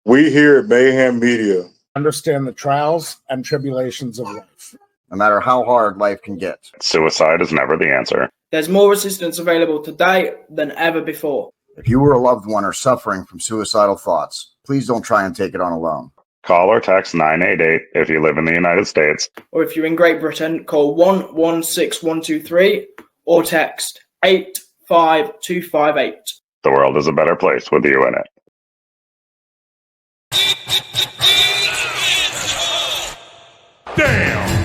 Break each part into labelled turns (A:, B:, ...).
A: We here at Mayhem Media
B: understand the trials and tribulations of life.
C: No matter how hard life can get.
D: Suicide is never the answer.
E: There's more assistance available today than ever before.
C: If you or a loved one are suffering from suicidal thoughts, please don't try and take it on alone.
D: Call or text 988 if you live in the United States.
E: Or if you're in Great Britain, call 116123 or text 85258.
D: The world is a better place with you in it.
F: Damn!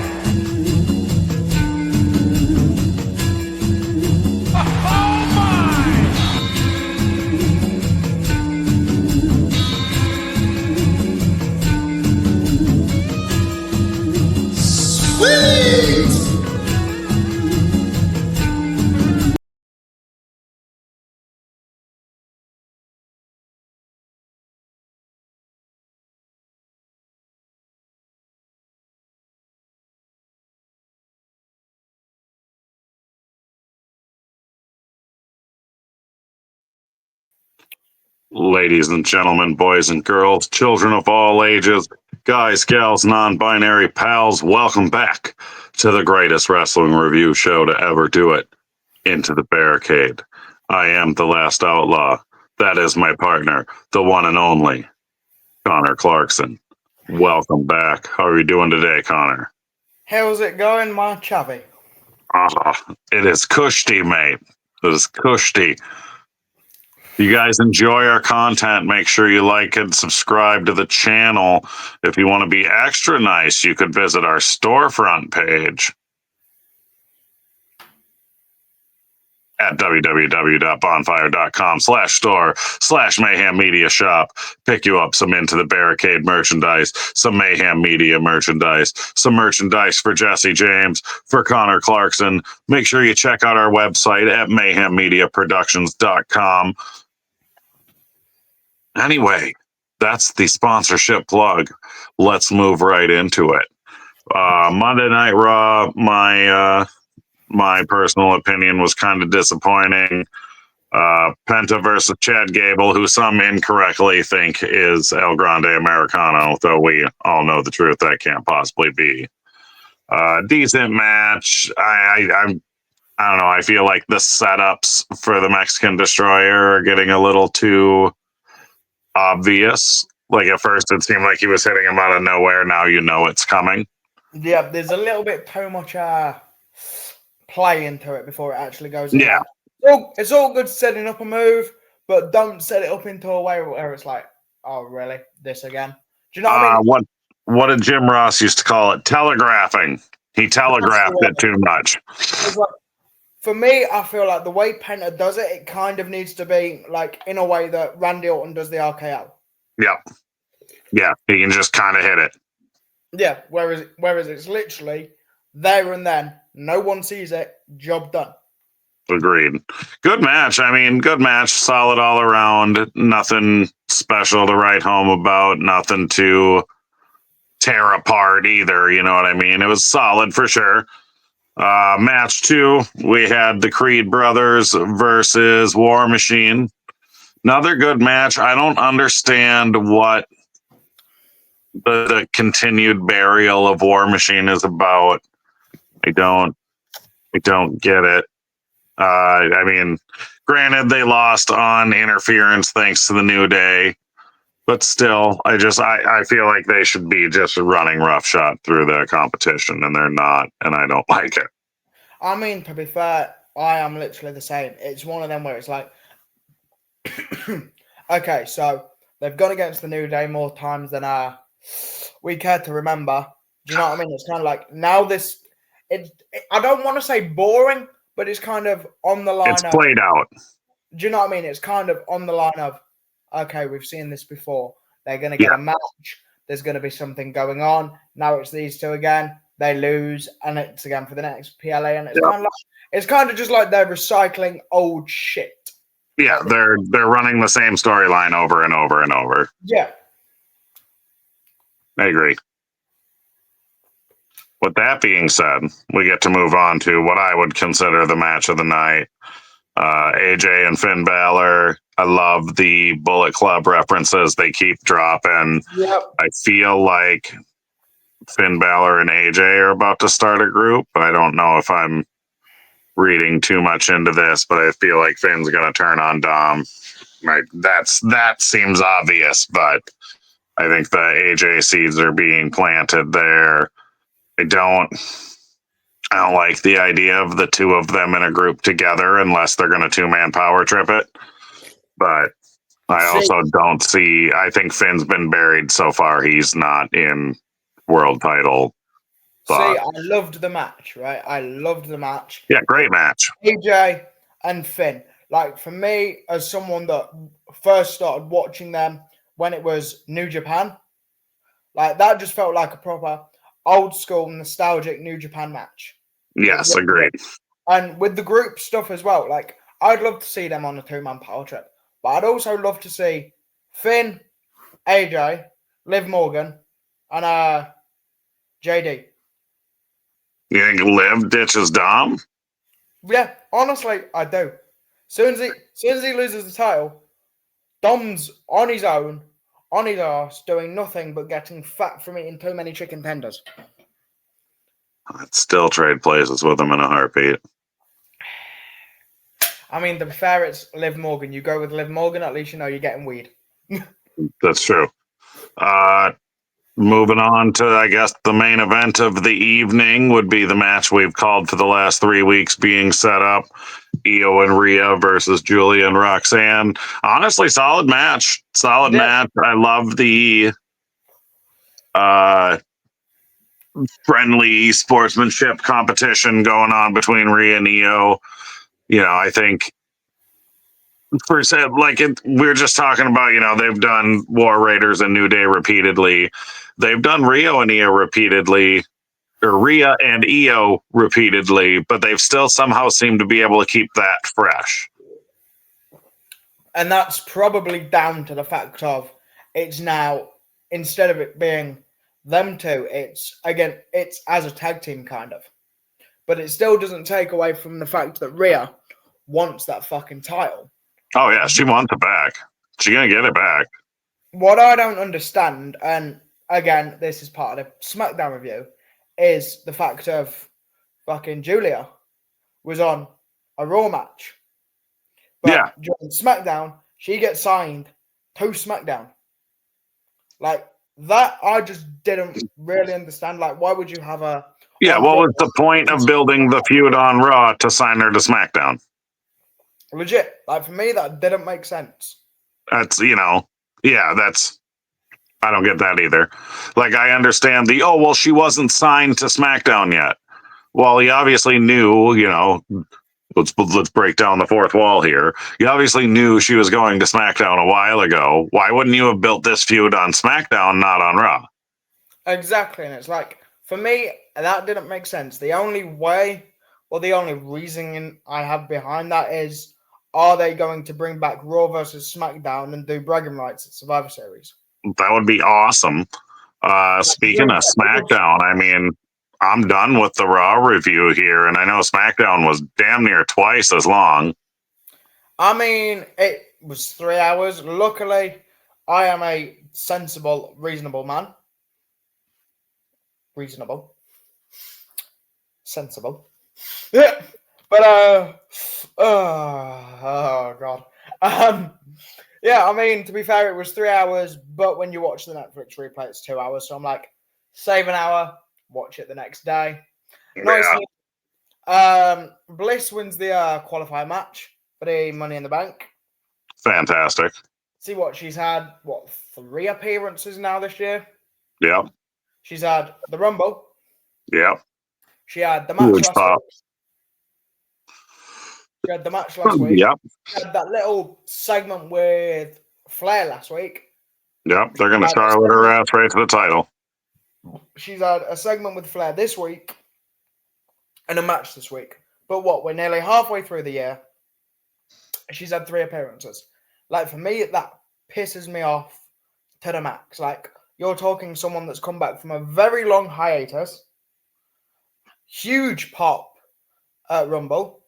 D: Ladies and gentlemen, boys and girls, children of all ages, guys, gals, non-binary pals, welcome back to the greatest wrestling review show to ever do it, Into the Barricade. I am the last outlaw. That is my partner, the one and only, Connor Clarkson. Welcome back. How are you doing today, Connor?
G: How's it going, my chavvy?
D: It is cushy, mate. It is cushy. You guys enjoy our content, make sure you like and subscribe to the channel. If you want to be extra nice, you could visit our storefront page at www.bonfire.com/store/Mayhem Media Shop. Pick you up some Into the Barricade merchandise, some Mayhem Media merchandise, some merchandise for Jesse James, for Connor Clarkson. Make sure you check out our website at mayhemmediaproductions.com. Anyway, that's the sponsorship plug. Let's move right into it. Monday Night Raw, my personal opinion was kind of disappointing. Penta versus Chad Gable, who some incorrectly think is El Grande Americano, though we all know the truth, that can't possibly be. Decent match. I don't know. I feel like the setups for the Mexican Destroyer are getting a little too obvious. Like at first it seemed like he was hitting him out of nowhere. Now you know it's coming.
G: Yeah, there's a little bit too much play into it before it actually goes.
D: Yeah.
G: It's all good setting up a move, but don't set it up into a way where it's like, oh, really? This again? Do you know what I mean?
D: What did Jim Ross used to call it? Telegraphing. He telegraphed it too much.
G: Like, for me, I feel like the way Penta does it, it kind of needs to be like in a way that Randy Orton does the RKO.
D: Yeah. Yeah, he can just kind of hit it.
G: Yeah, whereas it's literally there and then. No one sees it. Job done.
D: Agreed. Good match. I mean, good match. Solid all around. Nothing special to write home about. Nothing to tear apart either. You know what I mean? It was solid for sure. Match 2, we had the Creed brothers versus War Machine. Another good match. I don't understand what the continued burial of War Machine is about. I don't get it. I mean, granted, they lost on interference thanks to the New Day, but still, I feel like they should be just running roughshod through the competition, and they're not, and I don't like it.
G: I mean, to be fair, I am literally the same. It's one of them where it's like, okay, so they've gone against the New Day more times than we care to remember. Do you know what I mean? It's kind of like now I don't want to say boring, but it's kind of on the line.
D: It's played out.
G: Do you know what I mean? It's kind of on the line of, okay, we've seen this before. They're going to get a match. There's going to be something going on. Now it's these two again. They lose, and it's again for the next PLA. And it's kind of just like they're recycling old shit.
D: Yeah, they're running the same storyline over and over and over.
G: Yeah,
D: I agree. With that being said, we get to move on to what I would consider the match of the night. AJ and Finn Balor. I love the Bullet Club references they keep dropping.
G: Yep.
D: I feel like Finn Balor and AJ are about to start a group. I don't know if I'm reading too much into this, but I feel like Finn's going to turn on Dom. Right, that seems obvious, but I think the AJ seeds are being planted there. I don't like the idea of the two of them in a group together unless they're going to 2-man power trip it. But I also don't see. I think Finn's been buried so far. He's not in world title.
G: See, I loved the match, right? I loved the match.
D: Yeah, great match.
G: AJ and Finn. Like, for me, as someone that first started watching them when it was New Japan, like, that just felt like a proper old school, nostalgic New Japan match.
D: Yes, agreed.
G: And with the group stuff as well, like, I'd love to see them on a 2-man power trip. But I'd also love to see Finn, AJ, Liv Morgan, and JD.
D: You think Liv ditches Dom?
G: Yeah, honestly, I do. Soon as he loses the title, Dom's on his own, on his arse, doing nothing but getting fat from eating too many chicken tenders.
D: I'd still trade places with him in a heartbeat.
G: I mean, to be fair, it's Liv Morgan. You go with Liv Morgan, at least you know you're getting weed.
D: That's true. Moving on to, I guess, the main event of the evening would be the match we've called for the last 3 weeks being set up. Io and Rhea versus Julia and Roxanne. Honestly, solid match. Solid match. I love the friendly sportsmanship competition going on between Rhea and Io. You know, I think we were just talking about, you know, they've done War Raiders and New Day repeatedly. They've done Rio and Io repeatedly, or Rhea and Io repeatedly, but they've still somehow seemed to be able to keep that fresh.
G: And that's probably down to the fact of it's now, instead of it being them two, it's as a tag team kind of. But it still doesn't take away from the fact that Rhea wants that fucking title.
D: Oh, yeah, she wants it back. She's going to get it back.
G: What I don't understand, and again, this is part of the SmackDown review, is the fact of fucking Julia was on a Raw match. But during SmackDown, she gets signed to SmackDown. Like, that I just didn't really understand. Like, why would you have a...
D: Yeah, what was the point of building the feud on Raw to sign her to SmackDown?
G: Legit. Like, for me, that didn't make sense.
D: That's, you know, I don't get that either. Like, I understand she wasn't signed to SmackDown yet. Well, he obviously knew, you know, let's break down the fourth wall here. You obviously knew she was going to SmackDown a while ago. Why wouldn't you have built this feud on SmackDown, not on Raw?
G: Exactly. And it's like, for me, that didn't make sense. The only way, or the only reasoning I have behind that is, are they going to bring back Raw versus SmackDown and do bragging rights at Survivor Series?
D: That would be awesome. Speaking of SmackDown, I mean, I'm done with the Raw review here, and I know SmackDown was damn near twice as long.
G: I mean, it was 3 hours. Luckily, I am a sensible, reasonable man. Sensible. Yeah. But, oh, God. Yeah, I mean, to be fair, it was 3 hours, but when you watch the Netflix replay, it's 2 hours. So I'm like, save an hour, watch it the next day. Nice. Bliss wins the qualifier match for the Money in the Bank.
D: Fantastic.
G: See what she's had, 3 appearances now this year?
D: Yep.
G: She's had the Rumble.
D: Yep.
G: She had the match last week. She had the match last week.
D: Yep.
G: She had that little segment with Flair last week.
D: Yep. They're going to start with her ass right to the title.
G: She's had a segment with Flair this week and a match this week. But we're nearly halfway through the year. She's had 3 appearances. Like, for me, that pisses me off to the max. Like, you're talking someone that's come back from a very long hiatus. Huge pop at Rumble.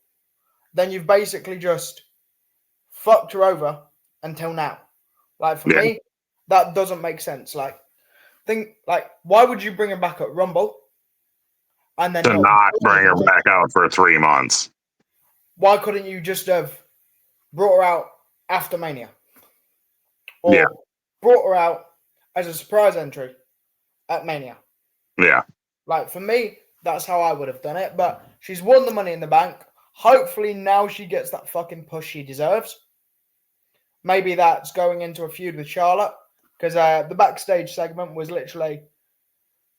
G: then you've basically just fucked her over until now. Like for me, that doesn't make sense. Like, why would you bring her back at Rumble and then
D: to not bring her back out for 3 months?
G: Why couldn't you just have brought her out after Mania? Or brought her out as a surprise entry at Mania?
D: Yeah.
G: Like, for me, that's how I would have done it. But she's won the Money in the Bank. Hopefully now she gets that fucking push she deserves. Maybe that's going into a feud with Charlotte. Because the backstage segment was literally,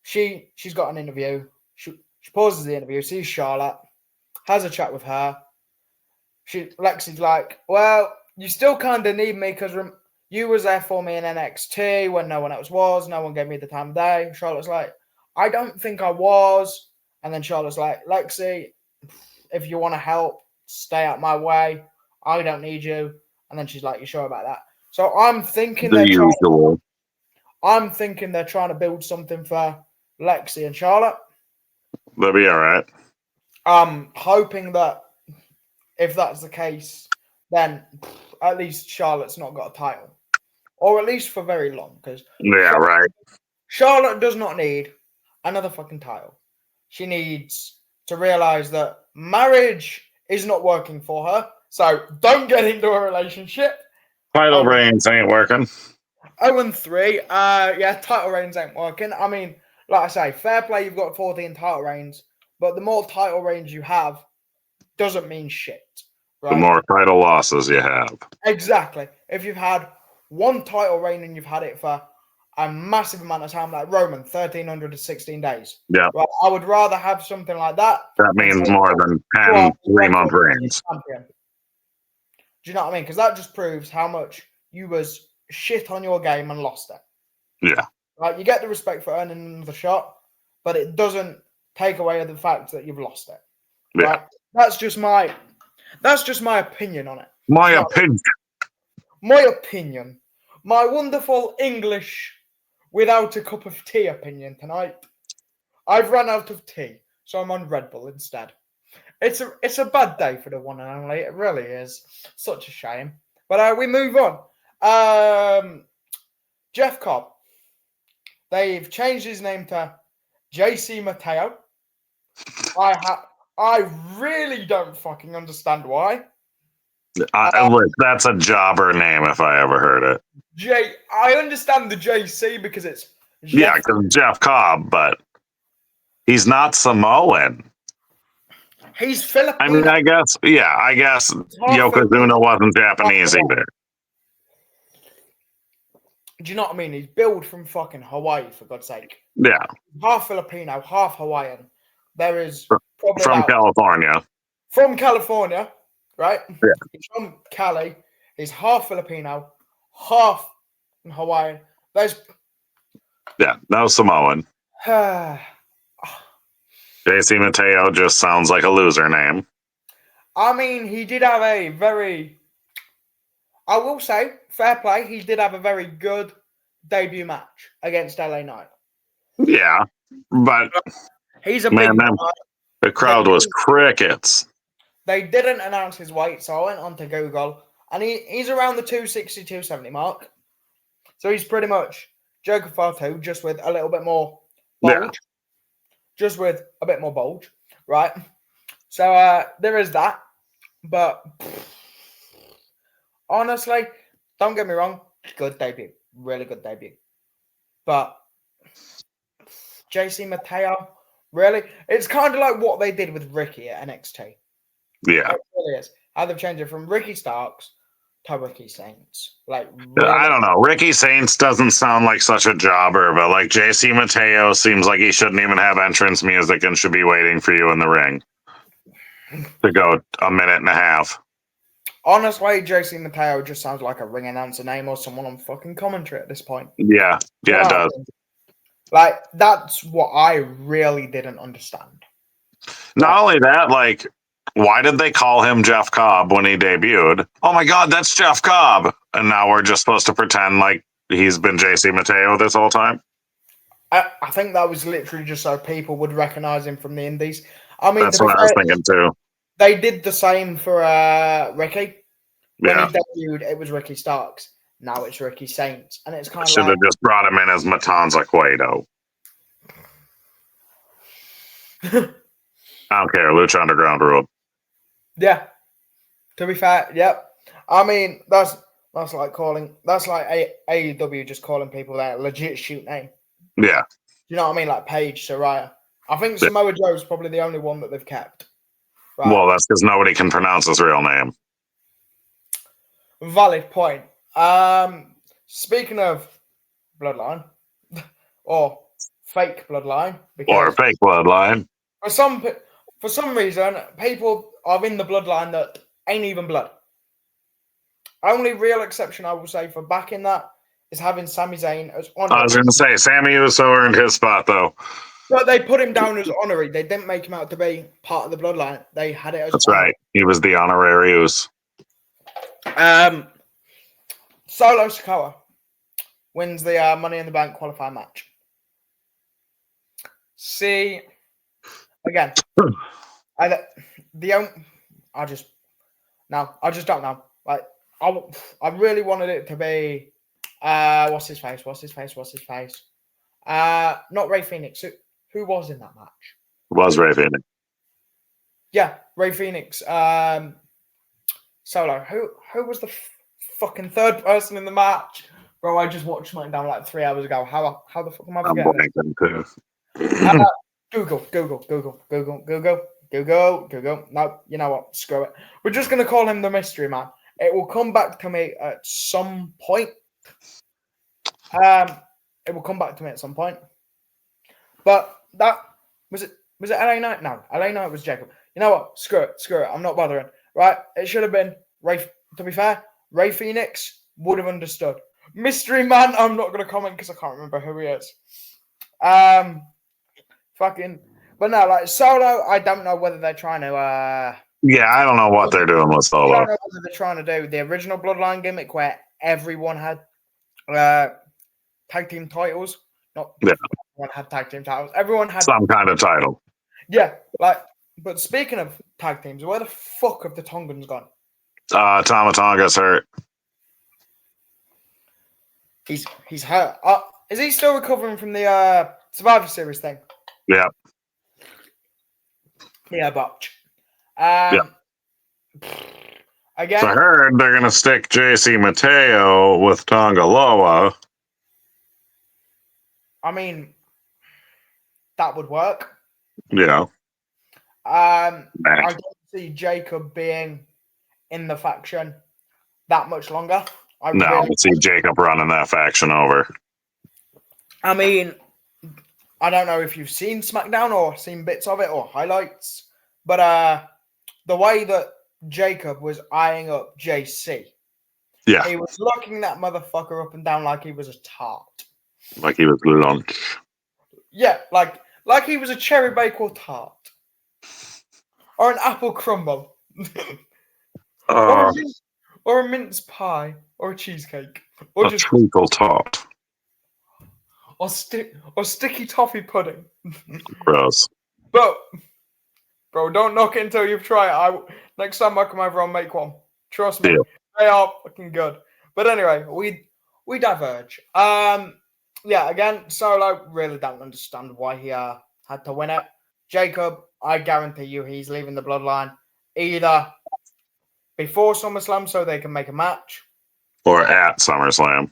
G: she's got an interview. She pauses the interview, sees Charlotte, has a chat with her. Lexi's like, well, you still kind of need me because you was there for me in NXT when no one else was. No one gave me the time of day. Charlotte's like, I don't think I was. And then Charlotte's like, Lexi, if you want to help, stay out my way. I don't need you. And then she's like, you sure about that? So I'm thinking they're trying to build something for Lexi and Charlotte.
D: They'll be all right.
G: I'm hoping that if that's the case, then at least Charlotte's not got a title. Or at least for very long. Because Charlotte does not need another fucking title. She needs to realize that marriage is not working for her. So don't get into a relationship.
D: Title reigns ain't working.
G: 0-3. Title reigns ain't working. I mean, like I say, fair play, you've got 14 title reigns. But the more title reigns you have doesn't mean shit. Right?
D: The more title losses you have.
G: Exactly. If you've had one title reign and you've had it for a massive amount of time, like Roman, 1,300 to 16 days.
D: Yeah.
G: Right? I would rather have something like that.
D: That means more than 10 3-month reigns.
G: Do you know what I mean? Because that just proves how much you was shit on your game and lost it.
D: Yeah.
G: Right? You get the respect for earning another shot, but it doesn't take away the fact that you've lost it.
D: Yeah.
G: Right? That's just my opinion on it.
D: My opinion.
G: My opinion. My wonderful English without a cup of tea opinion tonight. I've run out of tea, so I'm on Red Bull instead. It's a bad day for the one and only. It really is. Such a shame. But we move on. Jeff Cobb. They've changed his name to JC Mateo. I really don't fucking understand why.
D: Look, that's a jobber name if I ever heard it.
G: I understand the JC because it's
D: because Jeff Cobb, but he's not Samoan.
G: He's Filipino.
D: I mean, I guess Yokozuna wasn't Japanese either.
G: Do you know what I mean? He's billed from fucking Hawaii, for God's sake.
D: Yeah.
G: Half Filipino, half Hawaiian. There is probably
D: from California.
G: From California, right?
D: Yeah.
G: He's from Cali. He's half Filipino, half Hawaiian.
D: No Samoan. JC Mateo just sounds like a loser name.
G: I mean, he did have a very, I will say, fair play, he did have a very good debut match against LA Knight.
D: Yeah, but
G: he's a big guy.
D: The crowd was crickets.
G: They didn't announce his weight, so I went on to Google, and he's around the 260, 270 mark. So he's pretty much Joker Fatu, just with a little bit more bulge. Yeah. Just with a bit more bulge, right? So there is that. But honestly, don't get me wrong, good debut. Really good debut. But JC Mateo, really? It's kind of like what they did with Ricky at NXT.
D: Yeah.
G: It really is. How they've changed it from Ricky Starks to Ricky Saints. Like, really.
D: I don't know. Ricky Saints doesn't sound like such a jobber, but like JC Mateo seems like he shouldn't even have entrance music and should be waiting for you in the ring to go a minute and a half.
G: Honestly, JC Mateo just sounds like a ring announcer name or someone on fucking commentary at this point.
D: Yeah, it does.
G: Like, that's what I really didn't understand.
D: Not only that, like, why did they call him Jeff Cobb when he debuted? Oh my God, that's Jeff Cobb. And now we're just supposed to pretend like he's been JC Mateo this whole time?
G: I think that was literally just so people would recognize him from the indies. I mean,
D: that's what I was thinking too.
G: They did the same for Ricky. When
D: Yeah.
G: he debuted, it was Ricky Starks. Now it's Ricky Saints. And it's kind of
D: Should
G: like...
D: have just brought him in as Matanza Cueto. I don't care. Lucha Underground ruled.
G: Yeah. To be fair, yep. I mean, that's like AEW just calling people their legit shoot name.
D: Yeah.
G: You know what I mean? Like Paige, Saraya. I think Samoa Joe's probably the only one that they've kept. Right.
D: Well, that's because nobody can pronounce his real name.
G: Valid point. Speaking of bloodline or fake bloodline,
D: Or
G: because
D: fake bloodline.
G: for some reason people are in the bloodline that ain't even blood. Only real exception I will say for backing that is having Sami Zayn as honorary.
D: I was going to say, Sammy Uso earned his spot, though.
G: But they put him down as honorary. They didn't make him out to be part of the bloodline. They had it as
D: That's
G: honorary.
D: right. He was the honorarius.
G: Solo Sikoa wins the Money in the Bank qualifying match. See, again, I just don't know. Like, I really wanted it to be, what's his face? Not Ray Phoenix. Who was in that match?
D: Was Ray Phoenix.
G: Yeah, Ray Phoenix. Solo. Who was the fucking third person in the match? Bro, I just watched SmackDown like 3 hours ago. How the fuck am I
D: I'm
G: forgetting?
D: blanking too.
G: Google. No, you know what? Screw it. We're just going to call him the Mystery Man. It will come back to me at some point. It will come back to me at some point. But that was it LA Knight? No, LA Knight was Jacob. You know what? Screw it. I'm not bothering. Right? It should have been Ray. To be fair, Ray Phoenix would have understood. Mystery Man, I'm not going to comment because I can't remember who he is. But no, like Solo, I don't know whether they're trying to.
D: Yeah, I don't know what they're doing with
G: I
D: Solo.
G: don't know whether they're trying to do the original Bloodline gimmick where everyone had tag team titles. Not everyone had tag team titles. Everyone had
D: some kind of title.
G: Yeah, like. But speaking of tag teams, where the fuck have the Tongans gone?
D: Tama Tonga's hurt.
G: He's hurt. Is he still recovering from the Survivor Series thing?
D: Yeah.
G: Yeah, botch. Again,
D: I heard they're gonna stick JC Mateo with Tonga Loa.
G: I mean, that would work.
D: Yeah.
G: I don't see Jacob being in the faction that much longer.
D: I see Jacob running that faction over.
G: I mean, I don't know if you've seen SmackDown or seen bits of it or highlights, but the way that Jacob was eyeing up JC, he was looking that motherfucker up and down like he was a tart.
D: Like he was lunch.
G: Yeah, like he was a cherry bakewell tart. Or an apple crumble. Or a mince pie. Or a cheesecake. Or
D: a treacle tart.
G: Or sticky toffee pudding.
D: Gross.
G: But, bro, don't knock it until you've tried it. Next time I come over, I'll make one. Trust me. They are fucking good. But anyway, we diverge. Yeah, again, Solo really don't understand why he had to win it. Jacob, I guarantee you he's leaving the bloodline either before SummerSlam so they can make a match.
D: Or at SummerSlam.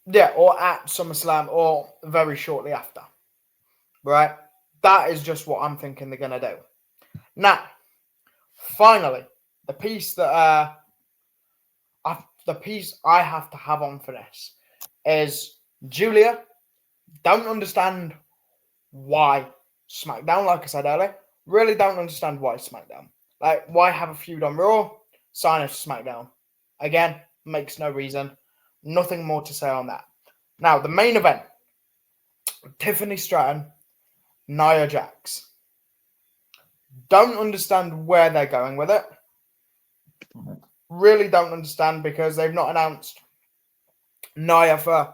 G: Yeah, or at SummerSlam or very shortly after. Right? That is just what I'm thinking they're going to do. Now, finally, the piece that I have to have on for this is Julia. Don't understand why SmackDown, like I said earlier, really don't understand why SmackDown. Like, why have a feud on Raw? Sign us to SmackDown. Again, makes no reason. Nothing more to say on that. Now, the main event. Tiffany Stratton, Nia Jax. Don't understand where they're going with it. Really don't understand because they've not announced Nia for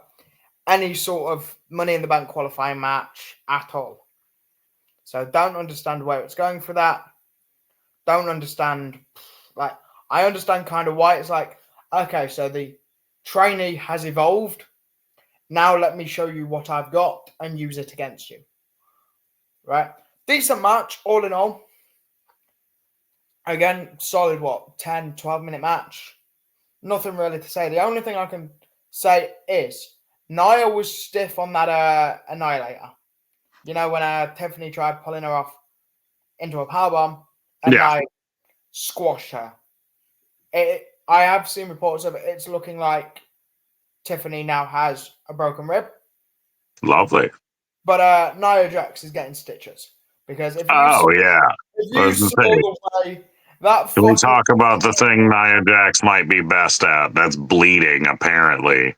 G: any sort of Money in the Bank qualifying match at all. So don't understand where it's going for that. don't understand. Like, I understand kind of why it's like, okay, so the trainee has evolved. Now let me show you what I've got and use it against you. Right? Decent match, all in all. Again, solid, 10, 12-minute match. Nothing really to say. The only thing I can say is Nia was stiff on that Annihilator. You know, when Tiffany tried pulling her off into a powerbomb and Nia squashed her. I have seen reports of it. It's looking like Tiffany now has a broken rib.
D: Lovely.
G: But Nia Jax is getting stitches. Because if you saw the way that
D: Can we talk about the thing Nia Jax might be best at? That's bleeding, apparently.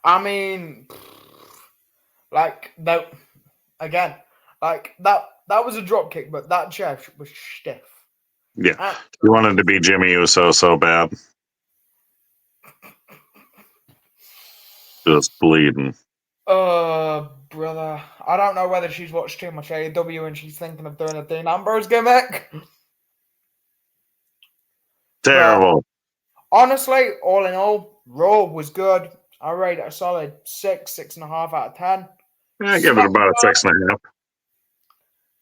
G: I mean, like, that, again, like, that was a drop kick, but that chair was stiff.
D: Yeah. You wanted to be Jimmy Uso so bad. Just bleeding.
G: Brother. I don't know whether she's watched too much AEW and she's thinking of doing a Dean Ambrose gimmick.
D: Terrible.
G: But honestly, all in all, Raw was good. I rate it a solid 6.5 out of 10.
D: Yeah, give it about a 6.5.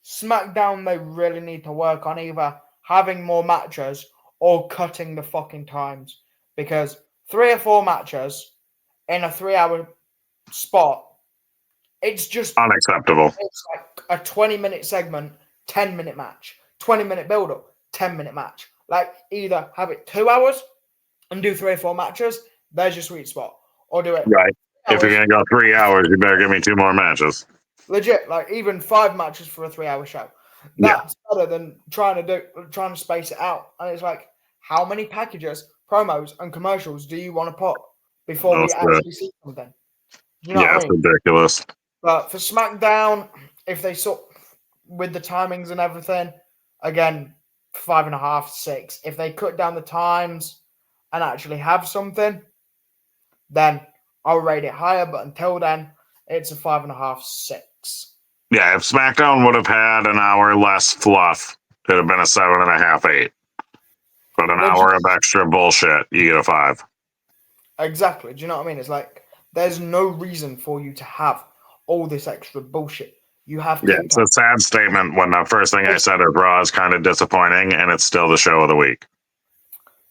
G: SmackDown, they really need to work on either having more matches or cutting the fucking times. Because 3 or 4 matches in a 3-hour spot, it's just
D: unacceptable.
G: It's like a 20-minute segment, 10-minute match, 20-minute build-up, 10-minute match. Like, either have it 2 hours and do 3 or 4 matches, there's your sweet spot. Or do it
D: right. If you're going to go 3 hours, you better give me 2 more matches.
G: Legit, like even 5 matches for a 3-hour show. That's better than trying to space it out. And it's like, how many packages, promos, and commercials do you want to put before we actually see something? You know what I mean?
D: It's ridiculous.
G: But for SmackDown, if they with the timings and everything, again, 5.5, 6. If they cut down the times and actually have something, then I'll rate it higher. But until then, it's a 5.5, 6.
D: Yeah, if SmackDown would have had an hour less fluff, it would have been a 7.5, 8. But an hour of extra bullshit, you get a 5.
G: Exactly. Do you know what I mean? It's like, there's no reason for you to have all this extra bullshit. You have to.
D: Yeah, it's a sad statement when the first thing I said is Raw is kind of disappointing, and it's still the show of the week.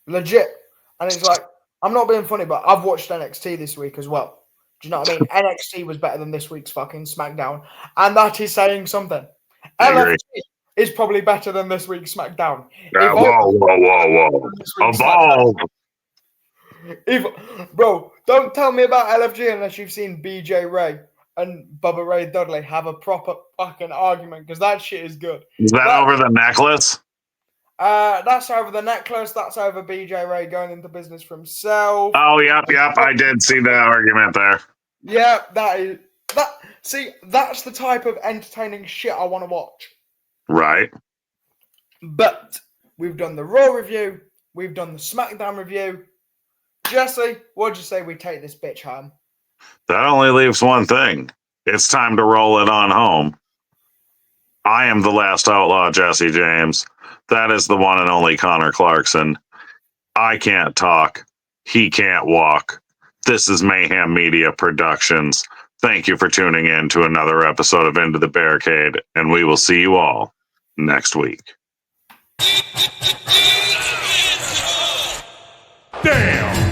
G: Legit. And it's like, I'm not being funny, but I've watched NXT this week as well. Do you know what I mean? NXT was better than this week's fucking SmackDown. And that is saying something. LFT is probably better than this week's SmackDown.
D: Whoa. Evolve.
G: Bro, don't tell me about LFG unless you've seen BJ Ray and Bubba Ray Dudley have a proper fucking argument, because that shit is good.
D: Is that over the necklace?
G: That's over the necklace. That's over BJ Ray going into business for himself.
D: Oh, yep. I did see the argument there.
G: Yeah, see, that's the type of entertaining shit I want to watch.
D: Right.
G: But we've done the Raw review. We've done the SmackDown review. Jesse, what'd you say we take this bitch home?
D: That only leaves one thing. It's time to roll it on home. I am the last outlaw, Jesse James. That is the one and only Connor Clarkson. I can't talk. He can't walk. This is Mayhem Media Productions. Thank you for tuning in to another episode of Into the Barricade, and we will see you all next week.
F: Damn!